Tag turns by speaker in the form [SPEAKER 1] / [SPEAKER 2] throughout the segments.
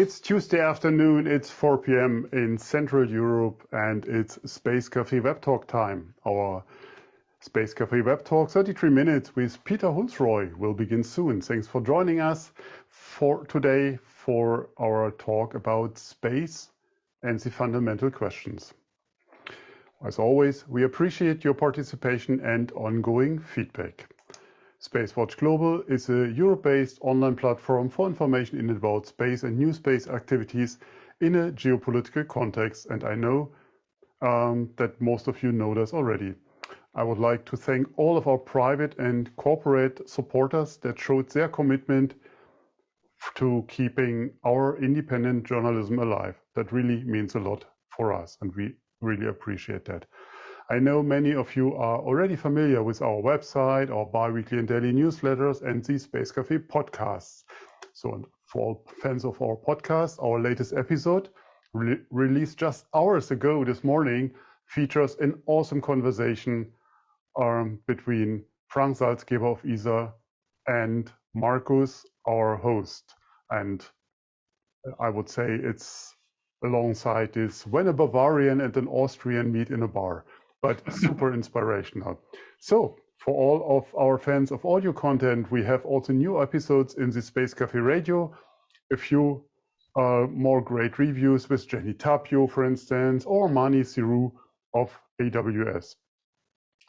[SPEAKER 1] It's Tuesday afternoon, it's 4 p.m. in Central Europe, and it's Space Café Web Talk time. Our Space Café Web Talk, 33 minutes with Peter Hulsroj, will begin soon. Thanks for joining us for today for our talk about space and the fundamental questions. As always, we appreciate your participation and ongoing feedback. SpaceWatch.Global is a Europe-based online platform for information in and about space and new space activities in a geopolitical context, and I know that most of you know this already. I would like to thank all of our private and corporate supporters that showed their commitment to keeping our independent journalism alive. That really means a lot for us, and we really appreciate that. I know many of you are already familiar with our website, our bi-weekly and daily newsletters, and the Space Café podcasts. So for all fans of our podcast, our latest episode, released just hours ago this morning, features an awesome conversation between Frank Salzgeber of ESA and Markus, our host. And I would say it's alongside this when a Bavarian and an Austrian meet in a bar, but super inspirational. So for all of our fans of audio content, we have also new episodes in the Space Café Radio, a few more great reviews with Jenny Tapio, for instance, or Mani Siru of AWS.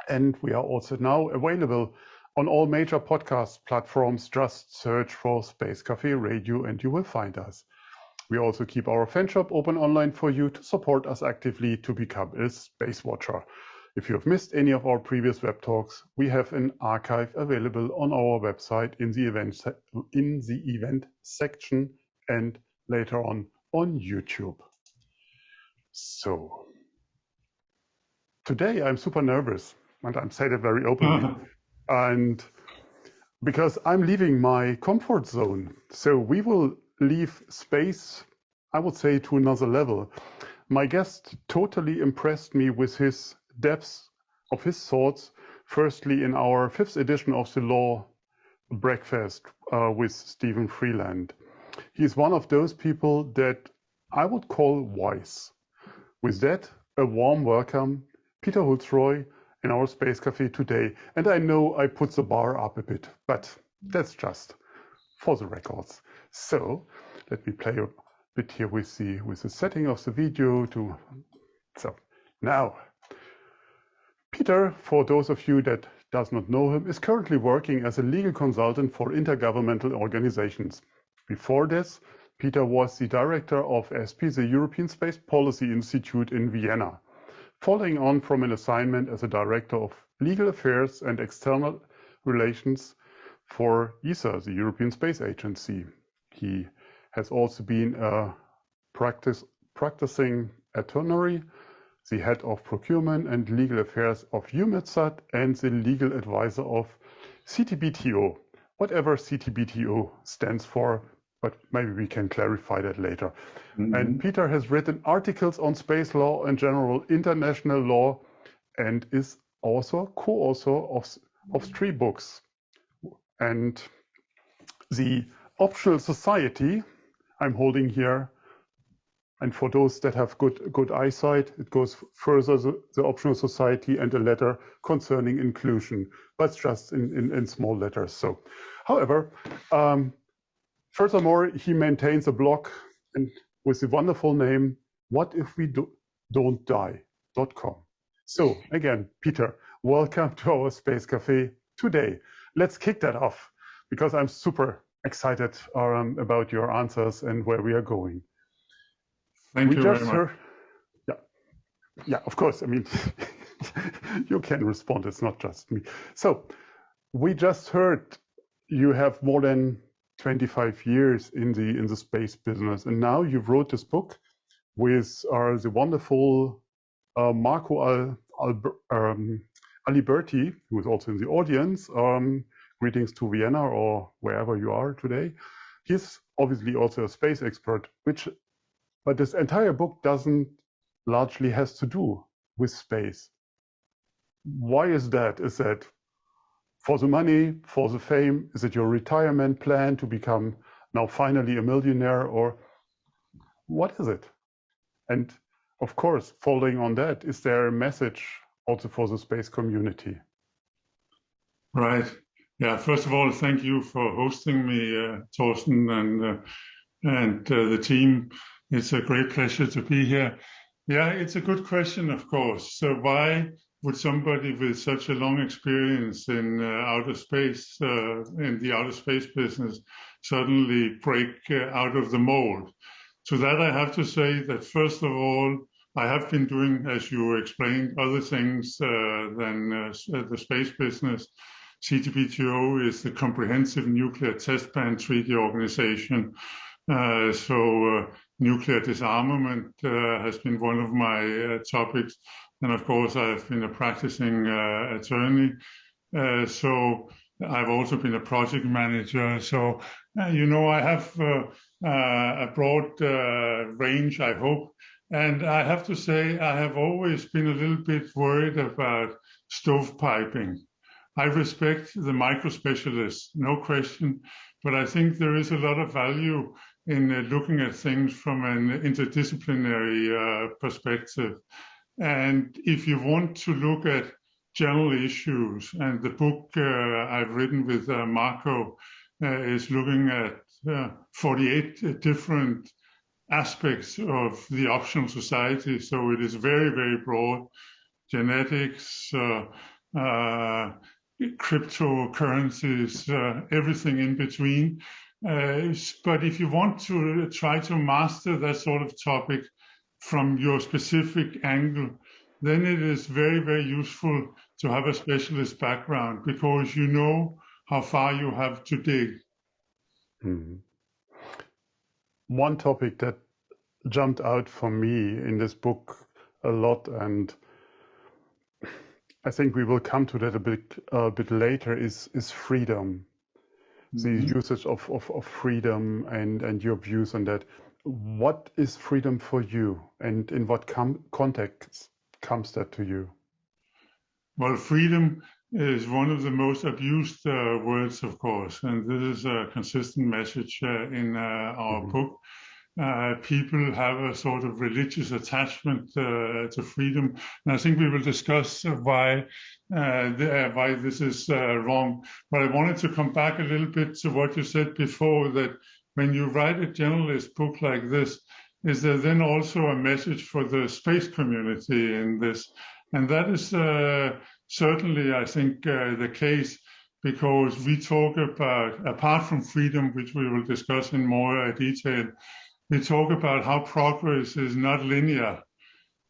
[SPEAKER 1] And we are also now available on all major podcast platforms. Just search for Space Café Radio and you will find us. We also keep our fan shop open online for you to support us actively to become a space watcher. If you have missed any of our previous web talks, we have an archive available on our website in the event section and later on YouTube. So today I'm super nervous, and I'm saying it very openly, and because I'm leaving my comfort zone. So we will leave space, I would say, to another level. My guest totally impressed me with his depth of his thoughts, firstly in our 5th edition of the Law Breakfast with Stephen Freeland. He's one of those people that I would call wise. With that, a warm welcome, Peter Hulsroj, in our Space Café today. And I know I put the bar up a bit, but that's just for the records. So let me play a bit here with the setting of the video. So now, Peter, for those of you that does not know him, is currently working as a legal consultant for intergovernmental organizations. Before this, Peter was the director of ESPI, the European Space Policy Institute in Vienna, following on from an assignment as a director of legal affairs and external relations for ESA, the European Space Agency. He has also been a practicing attorney, the head of procurement and legal affairs of EUMETSAT, and the legal advisor of CTBTO, whatever CTBTO stands for, but maybe we can clarify that later. Mm-hmm. And Peter has written articles on space law and general international law, and is also co-author of 3 books. And the Optional Society I'm holding here, and for those that have good eyesight, it goes further, the Optional Society and a letter concerning inclusion, but just in small letters. So, however, furthermore, he maintains a blog and with the wonderful name, whatifwedon'tdie.com. So again, Peter, welcome to our Space Café today. Let's kick that off, because I'm super excited about your answers and where we are going.
[SPEAKER 2] Thank you very much.
[SPEAKER 1] Yeah, of course. I mean, you can respond. It's not just me. So we just heard you have more than 25 years in the space business, and now you've wrote this book with the wonderful Marco Aliberti, who is also in the audience. Greetings to Vienna or wherever you are today. He's obviously also a space expert, but this entire book doesn't largely has to do with space. Why is that? Is that for the money, for the fame? Is it your retirement plan to become now finally a millionaire? Or what is it? And of course, following on that, is there a message also for the space community?
[SPEAKER 2] Right. Yeah. First of all, thank you for hosting me, Torsten, and the team. It's a great pleasure to be here. Yeah, it's a good question, of course. So why would somebody with such a long experience in outer space, in the outer space business, suddenly break out of the mold? To that, I have to say that, first of all, I have been doing, as you explained, other things than the space business. CTBTO is the Comprehensive Nuclear Test Ban Treaty Organization. Nuclear disarmament has been one of my topics. And of course, I've been a practicing attorney. So I've also been a project manager. So, I have a broad range, I hope. And I have to say, I have always been a little bit worried about stovepiping. I respect the micro-specialists, no question, but I think there is a lot of value in looking at things from an interdisciplinary perspective. And if you want to look at general issues, and the book I've written with Marco is looking at 48 different aspects of the optional society. So it is very, very broad: genetics, cryptocurrencies, everything in between. But if you want to try to master that sort of topic from your specific angle, then it is very, very useful to have a specialist background, because you know how far you have to dig.
[SPEAKER 1] Mm-hmm. One topic that jumped out for me in this book a lot, and I think we will come to that a bit later, is freedom. Mm-hmm. The usage of freedom and your views on that. What is freedom for you, and in what context comes that to you?
[SPEAKER 2] Well, freedom is one of the most abused words, of course, and this is a consistent message in our book. People have a sort of religious attachment to freedom, and I think we will discuss why this is wrong. But I wanted to come back a little bit to what you said before, that when you write a generalist book like this, is there then also a message for the space community in this? And that is certainly, I think, the case, because we talk about, apart from freedom, which we will discuss in more detail, we talk about how progress is not linear.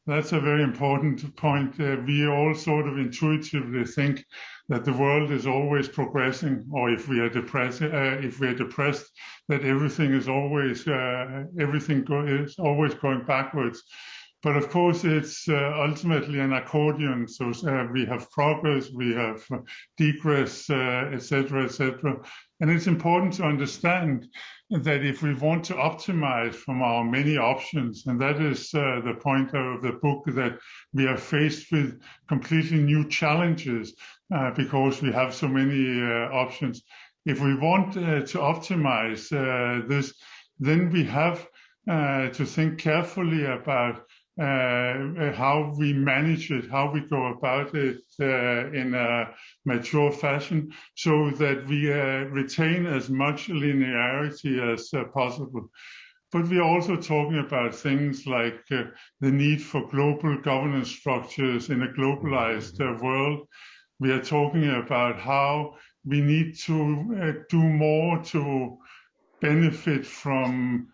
[SPEAKER 2] That's a very important point. We all sort of intuitively think that the world is always progressing, or if we are depressed, that everything is always is always going backwards. But of course, it's ultimately an accordion. So we have progress, we have degress, etc., etc. And it's important to understand that if we want to optimize from our many options, and that is the point of the book, that we are faced with completely new challenges because we have so many options. If we want to optimize this, then we have to think carefully about how we manage it, how we go about it in a mature fashion, so that we retain as much linearity as possible. But we are also talking about things like the need for global governance structures in a globalized world. We are talking about how we need to do more to benefit from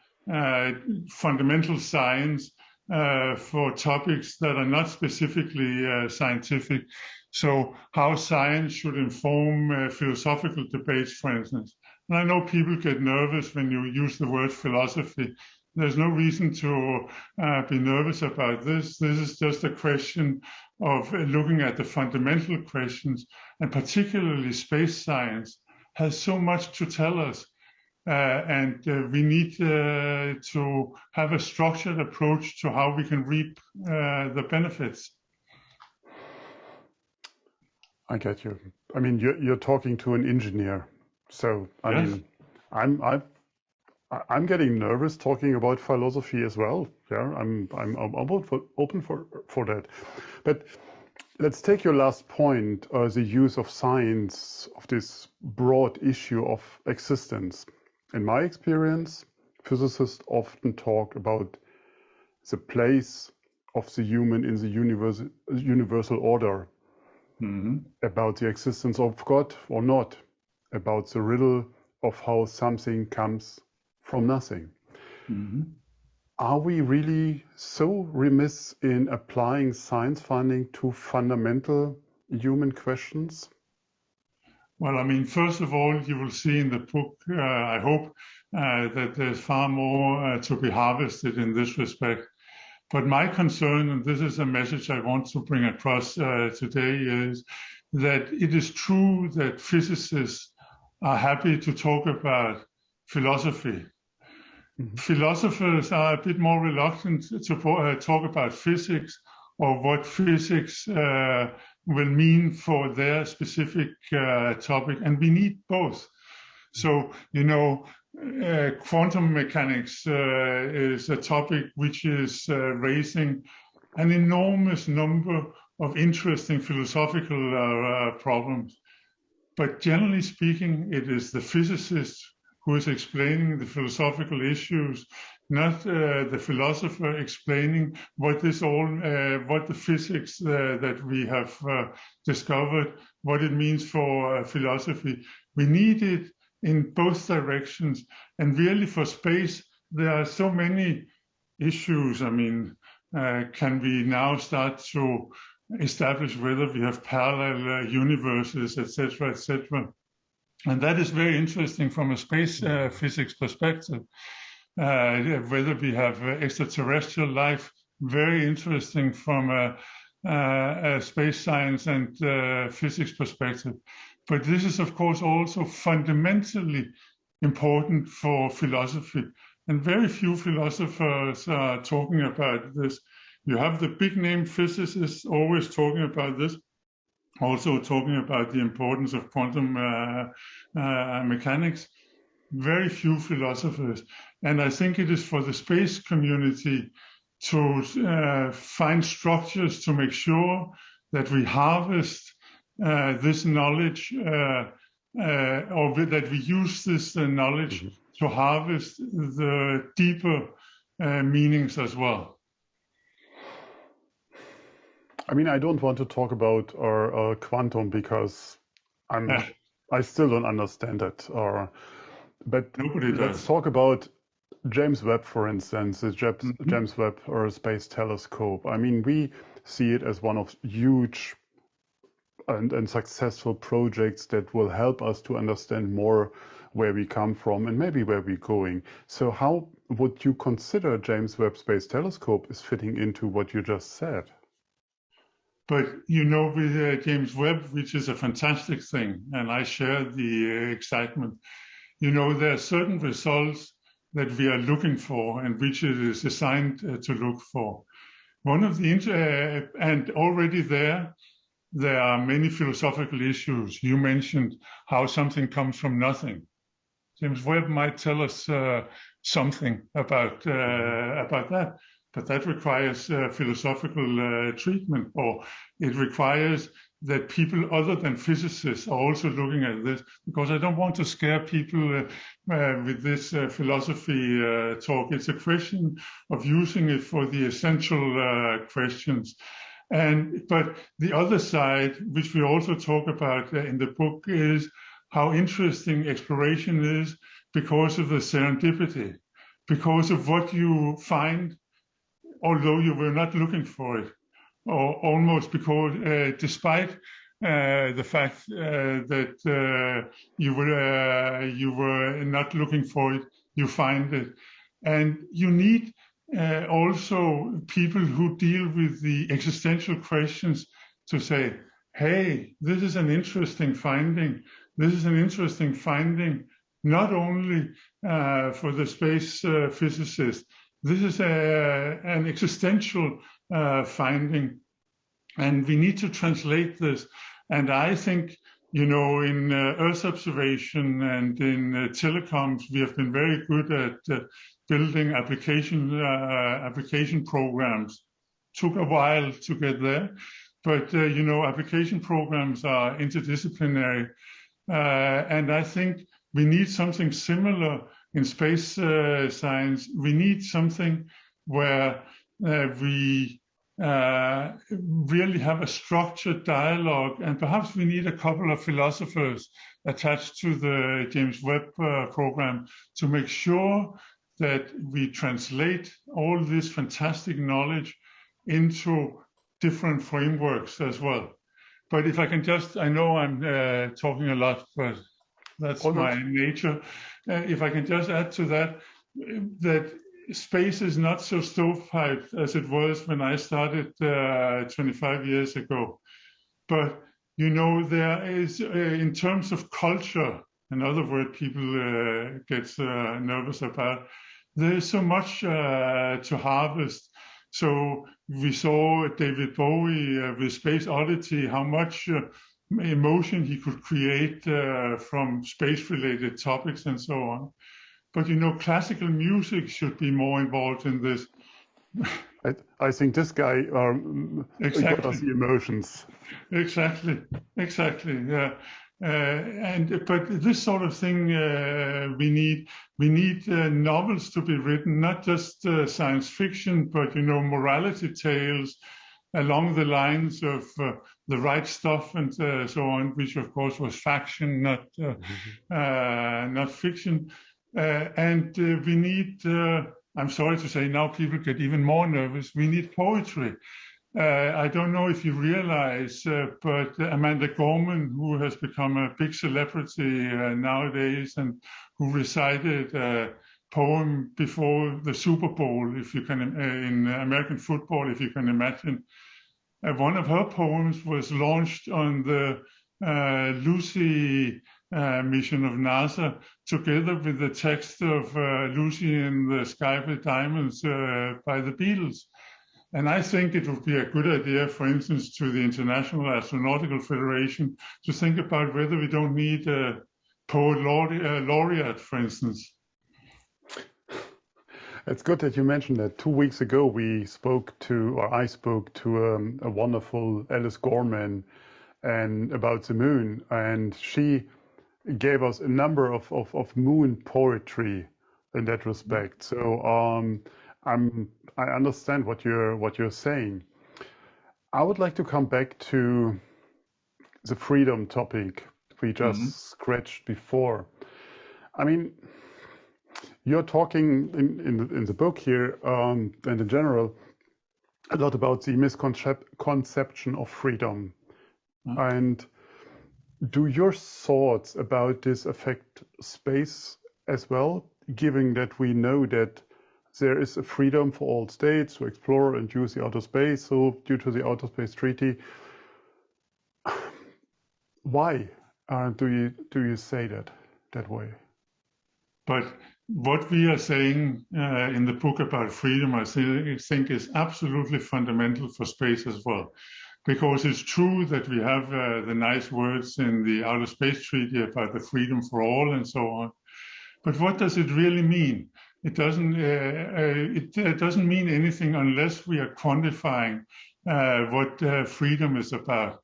[SPEAKER 2] fundamental science for topics that are not specifically scientific. So how science should inform philosophical debates, for instance. And I know people get nervous when you use the word philosophy. There's no reason to be nervous about this. This is just a question of looking at the fundamental questions, and particularly space science has so much to tell us. And we need to have a structured approach to how we can reap the benefits.
[SPEAKER 1] I get you. I mean, you're talking to an engineer, so I mean, I'm getting nervous talking about philosophy as well. Yeah, I'm open for that. But let's take your last point, the use of science, of this broad issue of existence. In my experience, physicists often talk about the place of the human in the universal order, about the existence of God or not, about the riddle of how something comes from nothing. Are we really so remiss in applying science finding to fundamental human questions?
[SPEAKER 2] Well, I mean, first of all, you will see in the book, I hope, that there's far more to be harvested in this respect. But my concern, and this is a message I want to bring across today, is that it is true that physicists are happy to talk about philosophy. Philosophers are a bit more reluctant to talk about physics or what physics will mean for their specific topic, and we need both. So, quantum mechanics is a topic which is raising an enormous number of interesting philosophical problems. But generally speaking, it is the physicist who is explaining the philosophical issues, not the philosopher explaining what the physics that we have discovered, what it means for philosophy. We need it in both directions. And really for space, there are so many issues. I mean, can we now start to establish whether we have parallel universes, etc., etc.? And that is very interesting from a space physics perspective. Whether we have extraterrestrial life, very interesting from a space science and physics perspective. But this is, of course, also fundamentally important for philosophy. And very few philosophers are talking about this. You have the big name physicists always talking about this, also talking about the importance of quantum mechanics. Very few philosophers. And I think it is for the space community to find structures to make sure that we harvest this knowledge or that we use this knowledge to harvest the deeper meanings as well.
[SPEAKER 1] I mean, I don't want to talk about quantum because I still don't understand it. But
[SPEAKER 2] nobody does.
[SPEAKER 1] Let's talk about James Webb, for instance, the James Webb Space Telescope. I mean, we see it as one of huge and successful projects that will help us to understand more where we come from and maybe where we're going. So how would you consider James Webb Space Telescope is fitting into what you just said?
[SPEAKER 2] But, with James Webb, which is a fantastic thing, and I share the excitement, there are certain results that we are looking for and which it is designed to look for. One of the, and already there are many philosophical issues. You mentioned how something comes from nothing. James Webb might tell us something about that. But that requires philosophical treatment, or it requires that people other than physicists are also looking at this, because I don't want to scare people with this philosophy talk. It's a question of using it for the essential questions. But the other side, which we also talk about in the book, is how interesting exploration is because of the serendipity, because of what you find although you were not looking for it, or almost because despite the fact that you were not looking for it, you find it. And you need also people who deal with the existential questions to say, hey, this is an interesting finding. This is an interesting finding, not only for the space physicist. This is an existential finding, and we need to translate this. And I think in Earth observation and in telecoms, we have been very good at building application programs. Took a while to get there, but application programs are interdisciplinary, and I think we need something similar in space science. We need something where we really have a structured dialogue, and perhaps we need a couple of philosophers attached to the James Webb program to make sure that we translate all this fantastic knowledge into different frameworks as well. But if I can just, I know I'm talking a lot, but that's my nature. If I can just add to that, that space is not so stovepiped as it was when I started 25 years ago. But, there is, in terms of culture, another word people get nervous about, there is so much to harvest. So we saw David Bowie with Space Oddity, how much emotion he could create from space-related topics and so on. But, classical music should be more involved in this.
[SPEAKER 1] I think this guy got us the emotions.
[SPEAKER 2] Exactly, yeah. But this sort of thing we need novels to be written, not just science fiction, but morality tales along the lines of The Right Stuff and so on, which of course was faction, not fiction. And we need, I'm sorry to say, now people get even more nervous. We need poetry. I don't know if you realize, but Amanda Gorman, who has become a big celebrity nowadays and who recited a poem before the Super Bowl, if you can, in American football, if you can imagine. One of her poems was launched on the Lucy mission of NASA, together with the text of Lucy in the Sky with Diamonds by the Beatles. And I think it would be a good idea, for instance, to the International Astronautical Federation to think about whether we don't need a poet laureate, for instance.
[SPEAKER 1] It's good that you mentioned that. 2 weeks ago, I spoke to a wonderful Alice Gorman and about the moon, and she gave us a number of moon poetry in that respect. So I understand what you're saying. I would like to come back to the freedom topic we just scratched before. I mean, you're talking in the book here and in general a lot about the misconception of freedom. And do your thoughts about this affect space as well, given that we know that there is a freedom for all states to explore and use the outer space, so due to the Outer Space Treaty? Why do you say that way?
[SPEAKER 2] But what we are saying in the book about freedom, I think is absolutely fundamental for space as well. Because it's true that we have the nice words in the Outer Space Treaty about the freedom for all and so on. But what does it really mean? It doesn't mean anything unless we are quantifying what freedom is about.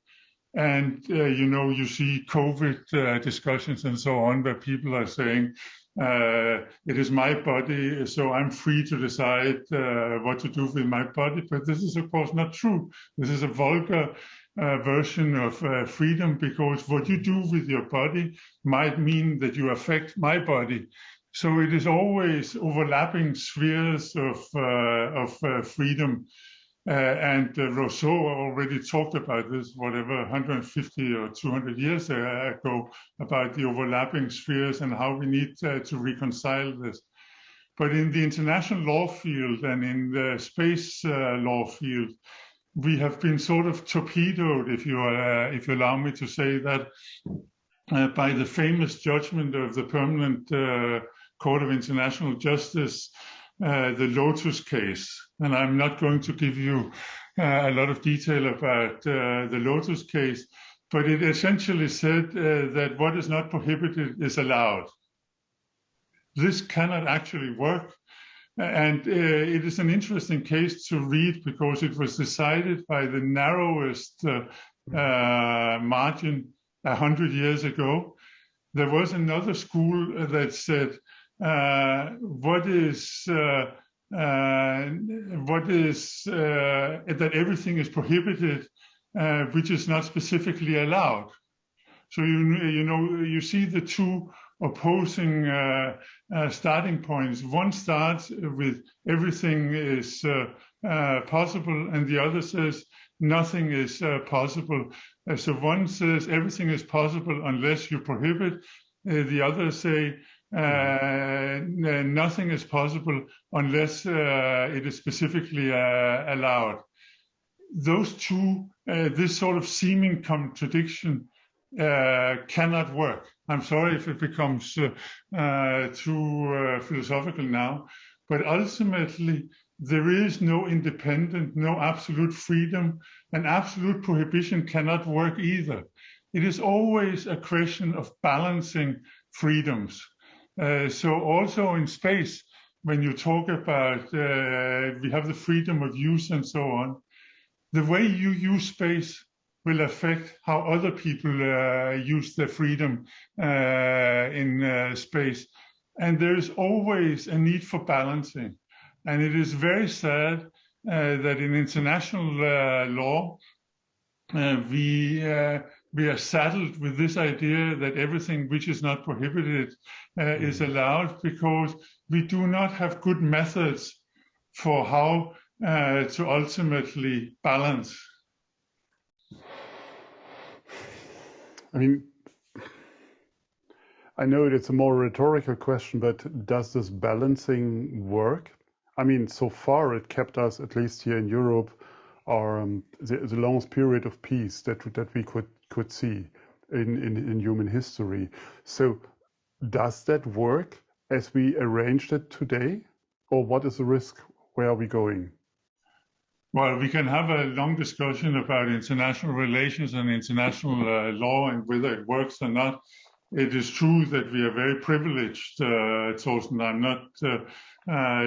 [SPEAKER 2] And, you see COVID discussions and so on, where people are saying, it is my body, so I'm free to decide what to do with my body. But this is, of course, not true. This is a vulgar version of freedom, because what you do with your body might mean that you affect my body. So it is always overlapping spheres of freedom. And Rousseau already talked about this, 150 or 200 years ago, about the overlapping spheres and how we need to reconcile this. But in the international law field and in the space law field, we have been sort of torpedoed, if you allow me to say that, by the famous judgment of the Permanent Court of International Justice, the Lotus case. And I'm not going to give you a lot of detail about the Lotus case, but it essentially said that what is not prohibited is allowed. This cannot actually work. And it is an interesting case to read because it was decided by the narrowest margin 100 years ago. There was another school that said, that everything is prohibited, which is not specifically allowed. So you see the two opposing starting points. One starts with everything is possible, and the other says nothing is possible. So one says everything is possible unless you prohibit. The other say nothing is possible unless it is specifically allowed. Those two, this sort of seeming contradiction cannot work. I'm sorry if it becomes too philosophical now, but ultimately there is no independent, no absolute freedom, and absolute prohibition cannot work either. It is always a question of balancing freedoms. So also in space, when you talk about we have the freedom of use and so on, the way you use space will affect how other people use their freedom in space. And there is always a need for balancing. And it is very sad that in international law, we are saddled with this idea that everything which is not prohibited is allowed, because we do not have good methods for how to ultimately balance.
[SPEAKER 1] I mean, I know it's a more rhetorical question, but does this balancing work? I mean, so far it kept us, at least here in Europe, the longest period of peace that we could see in human history. So does that work as we arranged it today? Or what is the risk? Where are we going?
[SPEAKER 2] Well, we can have a long discussion about international relations and international law and whether it works or not. It is true that we are very privileged, Torsten. I'm not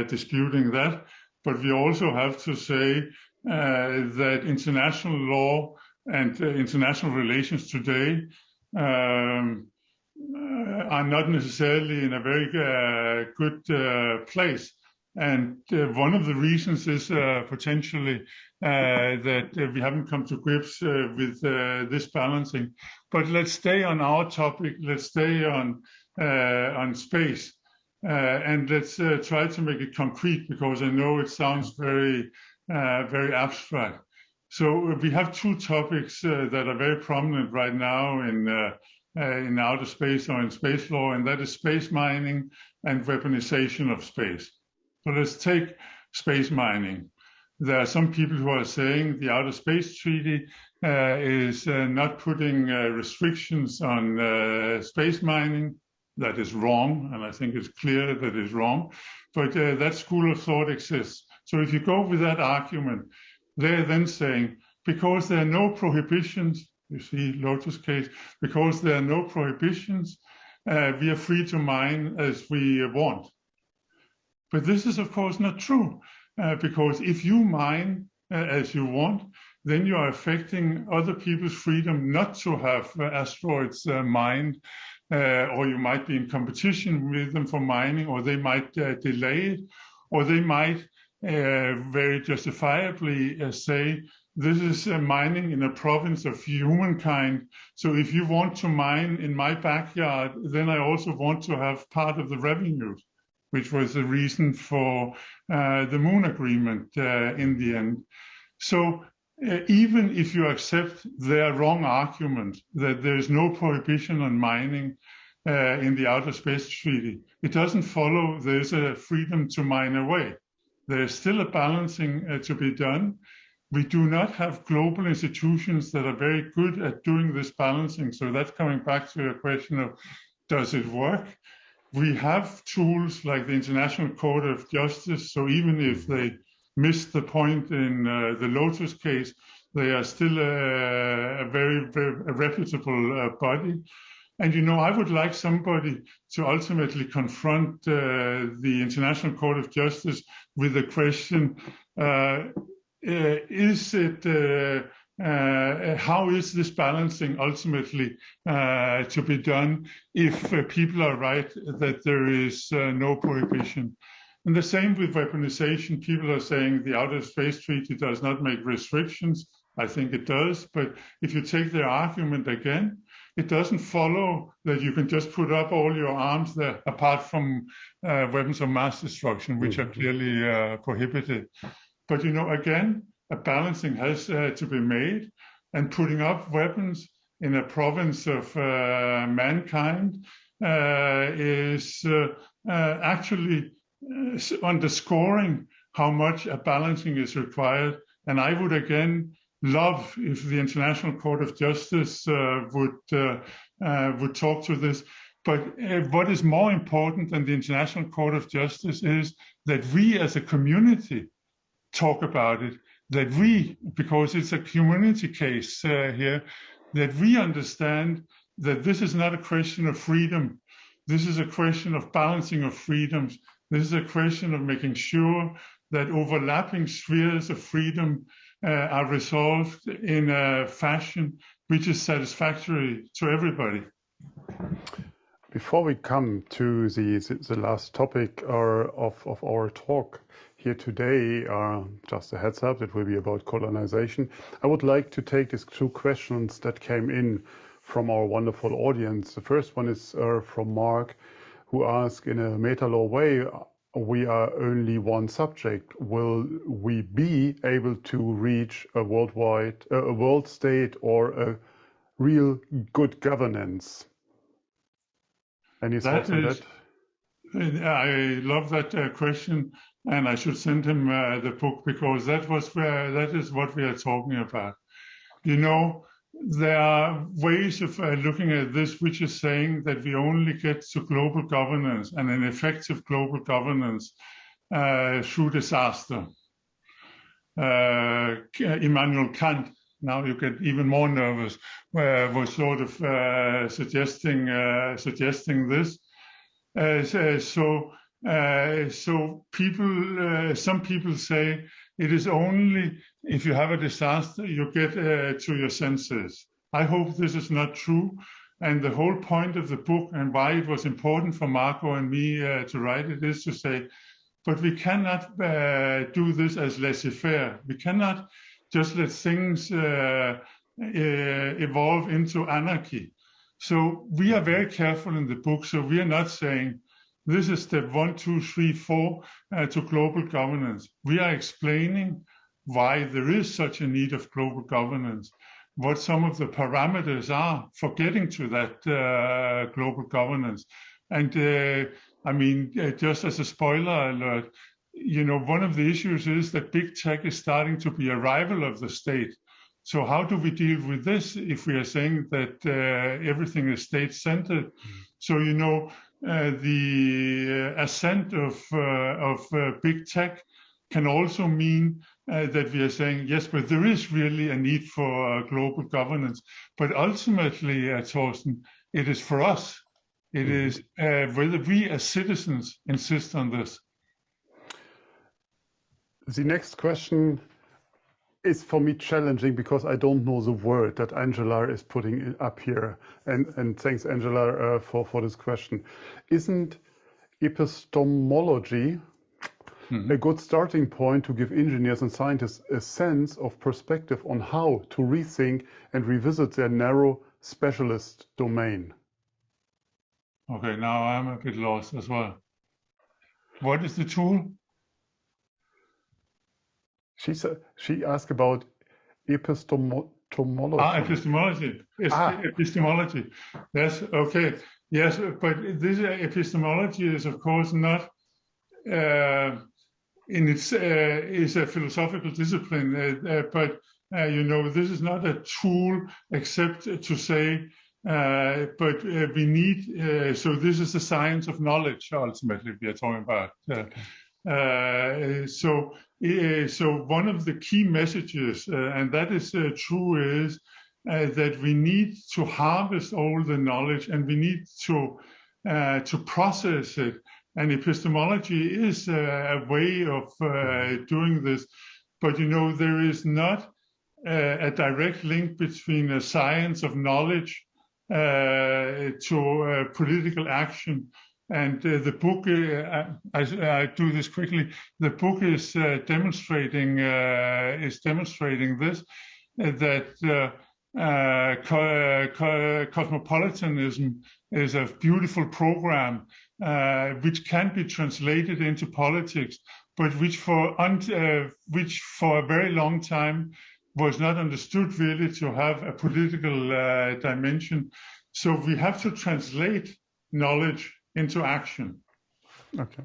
[SPEAKER 2] disputing that. But we also have to say that international law and international relations today are not necessarily in a very good place. And one of the reasons is potentially that we haven't come to grips with this balancing. But let's stay on our topic. Let's stay on space, and let's try to make it concrete, because I know it sounds very abstract. So we have two topics that are very prominent right now in outer space or in space law, and that is space mining and weaponization of space. So let's take space mining. There are some people who are saying the Outer Space Treaty is not putting restrictions on space mining. That is wrong, and I think it's clear that it's wrong. But that school of thought exists. So if you go with that argument, they're then saying, because there are no prohibitions, you see Lotus case, because there are no prohibitions, we are free to mine as we want. But this is, of course, not true, because if you mine as you want, then you are affecting other people's freedom not to have asteroids mined, or you might be in competition with them for mining, or they might delay it, or they might very justifiably say, this is mining in a province of humankind, so if you want to mine in my backyard, then I also want to have part of the revenues, which was the reason for the Moon Agreement in the end. So even if you accept their wrong argument that there is no prohibition on mining in the Outer Space Treaty, it doesn't follow there is a freedom to mine away. There is still a balancing to be done. We do not have global institutions that are very good at doing this balancing. So that's coming back to the question of, does it work? We have tools like the International Court of Justice, so even if they missed the point in the Lotus case, They are still a very reputable body. And, you know, I would like somebody to ultimately confront the International Court of Justice with the question, how is this balancing ultimately to be done if people are right that there is no prohibition? And the same with weaponization. People are saying the Outer Space Treaty does not make restrictions. I think it does. But if you take their argument again, it doesn't follow that you can just put up all your arms there, apart from weapons of mass destruction, which are clearly prohibited. But, you know, again, a balancing has to be made, and putting up weapons in a province of mankind is actually underscoring how much a balancing is required. And I would again love if the International Court of Justice would talk to this. But what is more important than the International Court of Justice is that we as a community talk about it, that we, because it's a community case here, that we understand that this is not a question of freedom. This is a question of balancing of freedoms. This is a question of making sure that overlapping spheres of freedom are resolved in a fashion which is satisfactory to everybody.
[SPEAKER 1] Before we come to the last topic of our talk here today, just a heads up, it will be about colonization. I would like to take these two questions that came in from our wonderful audience. The first one is from Mark, who asked, in a meta-law way, we are only one subject. Will we be able to reach a world state or a real good governance? Any thoughts on that?
[SPEAKER 2] I love that question, and I should send him the book, because that is what we are talking about. You know, there are ways of looking at this which is saying that we only get to global governance and an effective global governance through disaster. Immanuel Kant, now you get even more nervous, was sort of suggesting this. So people, some people say it is only if you have a disaster you get to your senses. I hope this is not true. And the whole point of the book, and why it was important for Marco and me to write it, is to say, but we cannot do this as laissez-faire. We cannot just let things evolve into anarchy. So we are very careful in the book. So we are not saying this is step 1, 2, 3, 4 to global governance. We are explaining why there is such a need of global governance, what some of the parameters are for getting to that global governance. And I mean, just as a spoiler alert, you know, one of the issues is that big tech is starting to be a rival of the state. So how do we deal with this if we are saying that everything is state-centered? So, you know, the ascent of big tech can also mean that we are saying, yes, but there is really a need for global governance. But ultimately, Torsten, it is for us. It is whether we as citizens insist on this.
[SPEAKER 1] The next question is for me challenging because I don't know the word that Angela is putting up here. And thanks, Angela, for this question. Isn't epistemology a good starting point to give engineers and scientists a sense of perspective on how to rethink and revisit their narrow specialist domain?
[SPEAKER 2] Okay, now I'm a bit lost as well. What is the tool? She asked about epistemology. Epistemology. Epistemology. Yes, okay. Yes, but this epistemology is, of course, not in its is a philosophical discipline, but you know, this is not a tool except to say, but we need. So this is the science of knowledge. Ultimately, we are talking about. So So one of the key messages, and that is true, is that we need to harvest all the knowledge and we need to process it. And epistemology is a way of doing this. But there is not a direct link between a science of knowledge to political action. And the book, I do this quickly. The book is demonstrating this, that cosmopolitanism is a beautiful program which can be translated into politics, but which for a very long time was not understood really to have a political dimension. So we have to translate knowledge into action.
[SPEAKER 1] Okay.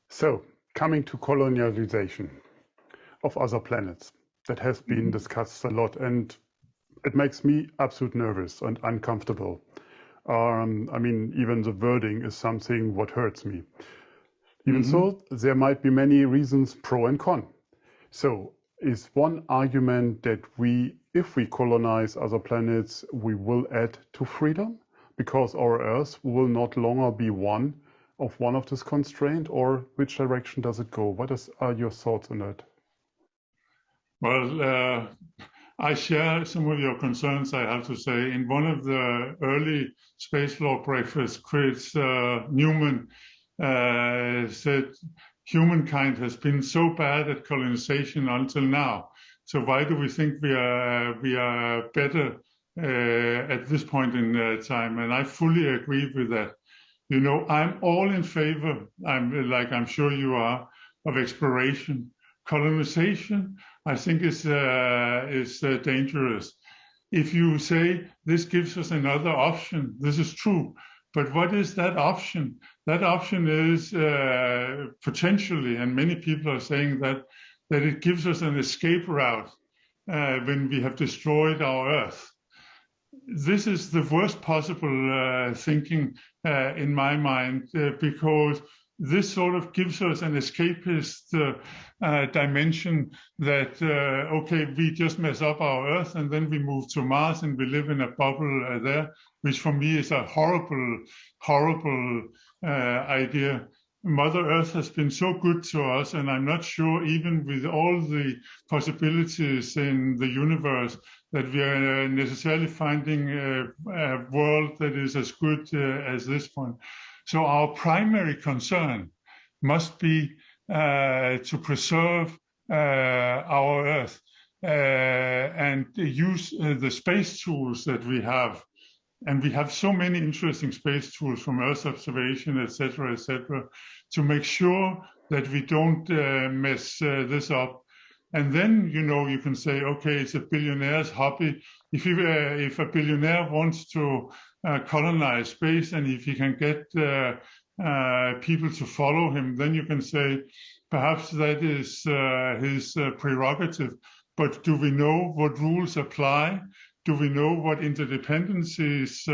[SPEAKER 1] So coming to colonialization of other planets, that has been discussed a lot, and it makes me absolutely nervous and uncomfortable. I mean, even the wording is something what hurts me. Even so, there might be many reasons pro and con. So is one argument that if we colonize other planets, we will add to freedom because our Earth will not longer be one of this constraint, or which direction does it go? What are your thoughts on that?
[SPEAKER 2] Well, I share some of your concerns, I have to say. In one of the early space law breakfasts, Chris Newman said, humankind has been so bad at colonization until now. So why do we think we are better at this point in time? And I fully agree with that. I'm all in favor, I'm sure you are, of exploration. Colonization, I think, is dangerous. If you say this gives us another option, this is true. But what is that option? That option is potentially, and many people are saying that it gives us an escape route when we have destroyed our Earth. This is the worst possible thinking in my mind, because this sort of gives us an escapist dimension that, okay, we just mess up our Earth and then we move to Mars and we live in a bubble there, which for me is a horrible, horrible idea. Mother Earth has been so good to us, and I'm not sure, even with all the possibilities in the universe, that we are necessarily finding a world that is as good as this one. So our primary concern must be to preserve our Earth and use the space tools that we have. And we have so many interesting space tools from Earth observation, et cetera, to make sure that we don't mess this up. And then, you can say, okay, it's a billionaire's hobby. If a billionaire wants to colonize space, and if he can get people to follow him, then you can say perhaps that is his prerogative. But do we know what rules apply? Do we know what interdependencies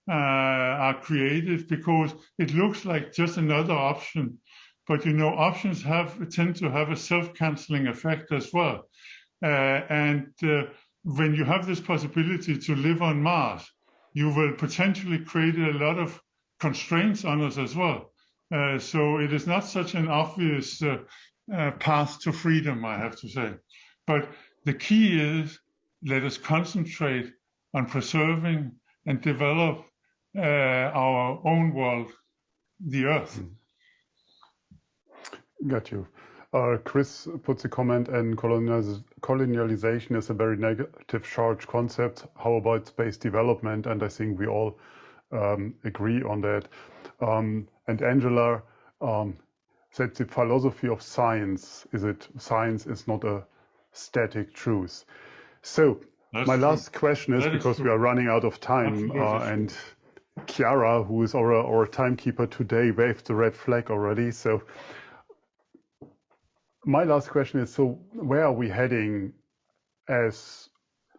[SPEAKER 2] are created? Because it looks like just another option. But options tend to have a self-canceling effect as well. And when you have this possibility to live on Mars, you will potentially create a lot of constraints on us as well. So it is not such an obvious path to freedom, I have to say. But the key is, let us concentrate on preserving and develop our own world, the Earth.
[SPEAKER 1] Got you. Chris puts a comment, and colonialization is a very negative charged concept. How about space development? And I think we all agree on that. And Angela said the philosophy of science is not a static truth. So my last question is, because we are running out of time, and Chiara, who is our timekeeper today, waved the red flag already. So my last question is, so where are we heading as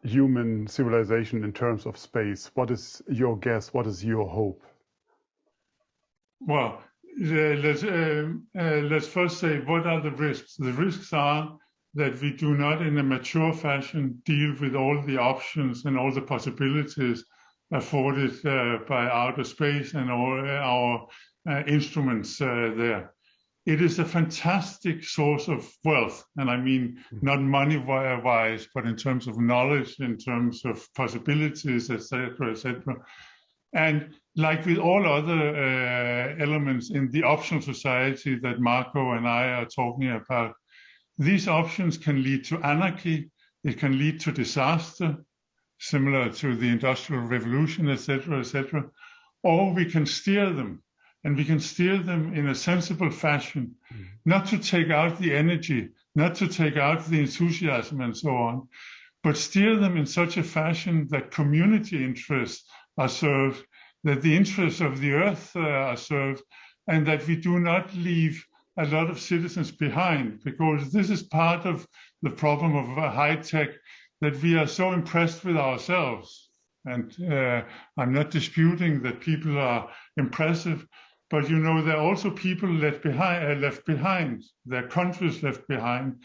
[SPEAKER 1] human civilization in terms of space? What is your guess? What is your hope?
[SPEAKER 2] Well, let's first say, what are the risks? The risks are that we do not, in a mature fashion, deal with all the options and all the possibilities afforded by outer space and all our instruments there. It is a fantastic source of wealth, and I mean not money-wise, but in terms of knowledge, in terms of possibilities, etc., etc. And like with all other elements in the optional society that Marco and I are talking about, these options can lead to anarchy, it can lead to disaster, similar to the Industrial Revolution, etc., etc., or we can steer them. And we can steer them in a sensible fashion, not to take out the energy, not to take out the enthusiasm and so on, but steer them in such a fashion that community interests are served, that the interests of the earth are served, and that we do not leave a lot of citizens behind, because this is part of the problem of high tech, that we are so impressed with ourselves. And I'm not disputing that people are impressive, but you know, there are also people left behind, there are countries left behind,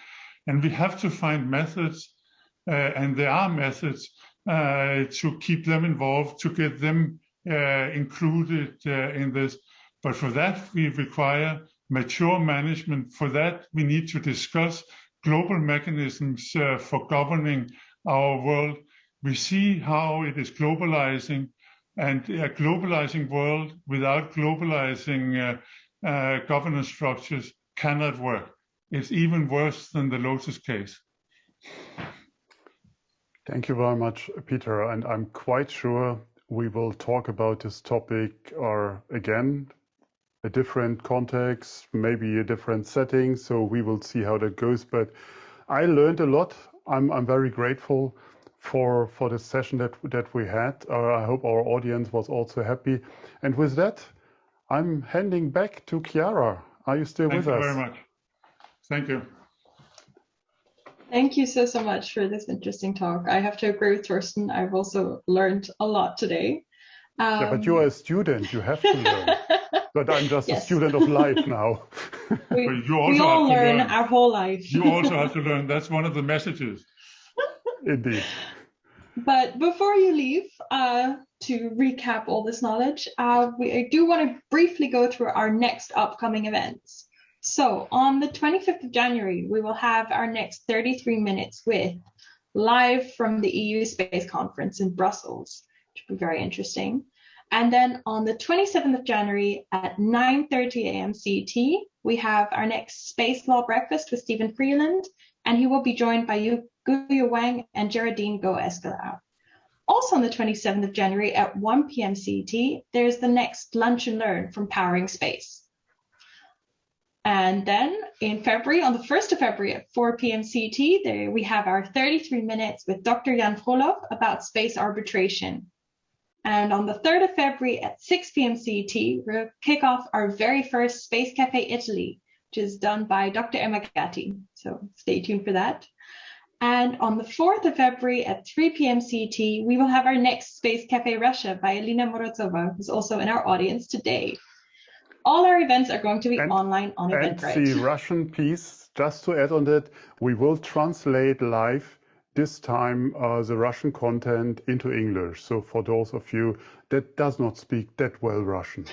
[SPEAKER 2] and we have to find methods, and there are methods to keep them involved, to get them included in this. But for that, we require mature management. For that, we need to discuss global mechanisms for governing our world. We see how it is globalizing, and a globalizing world without globalizing governance structures cannot work. It's even worse than the Lotus case.
[SPEAKER 1] Thank you very much, Peter. And I'm quite sure we will talk about this topic or again, a different context, maybe a different setting. So we will see how that goes. But I learned a lot. I'm very grateful for the session that we had. I hope our audience was also happy. And with that, I'm handing back to Chiara. Are you still with us?
[SPEAKER 2] Thank you very much. Thank you.
[SPEAKER 3] Thank you so much for this interesting talk. I have to agree with Torsten. I've also learned a lot today.
[SPEAKER 1] Yeah, but you are a student. You have to learn. But I'm just a student of life now.
[SPEAKER 3] we all learn our whole life.
[SPEAKER 2] You also have to learn. That's one of the messages.
[SPEAKER 1] Indeed.
[SPEAKER 3] But before you leave, to recap all this knowledge, I do want to briefly go through our next upcoming events. So on the 25th of January, we will have our next 33 minutes with live from the EU Space Conference in Brussels, which will be very interesting. And then on the 27th of January at 9:30 a.m. CET, we have our next Space Law Breakfast with Stephen Freeland, and he will be joined by Guya Wang and Geraldine Go-Escalao. Also on the 27th of January at 1 p.m. CET, there's the next Lunch and Learn from Powering Space. And then in February, on the 1st of February at 4 p.m. CET, there we have our 33 minutes with Dr. Jan Frolov about space arbitration. And on the 3rd of February at 6 p.m. CET, we'll kick off our very first Space Café Italy, which is done by Dr. Emma Gatti. So stay tuned for that. And on the 4th of February at 3 p.m. CET, we will have our next Space Café Russia by Elena Morozova, who's also in our audience today. All our events are going to be online on Eventbrite.
[SPEAKER 1] And the Russian piece, just to add on that, we will translate live this time the Russian content into English. So for those of you that does not speak that well Russian.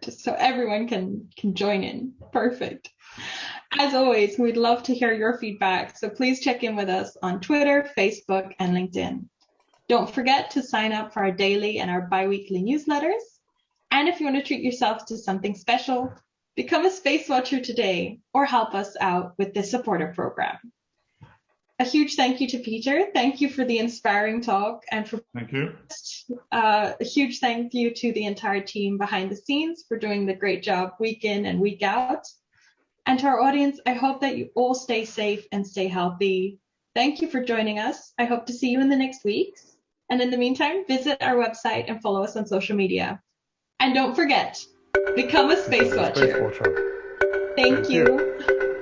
[SPEAKER 3] So everyone can join in. Perfect. As always, we'd love to hear your feedback. So please check in with us on Twitter, Facebook, and LinkedIn. Don't forget to sign up for our daily and our bi-weekly newsletters. And if you want to treat yourself to something special, become a Space Watcher today or help us out with this supporter program. A huge thank you to Peter. Thank you for the inspiring talk. And for
[SPEAKER 2] Thank you.
[SPEAKER 3] A huge thank you to the entire team behind the scenes for doing the great job week in and week out. And to our audience, I hope that you all stay safe and stay healthy. Thank you for joining us. I hope to see you in the next weeks. And in the meantime, visit our website and follow us on social media. And don't forget, become a Space Watcher.
[SPEAKER 1] Space Watcher.
[SPEAKER 3] Thank you.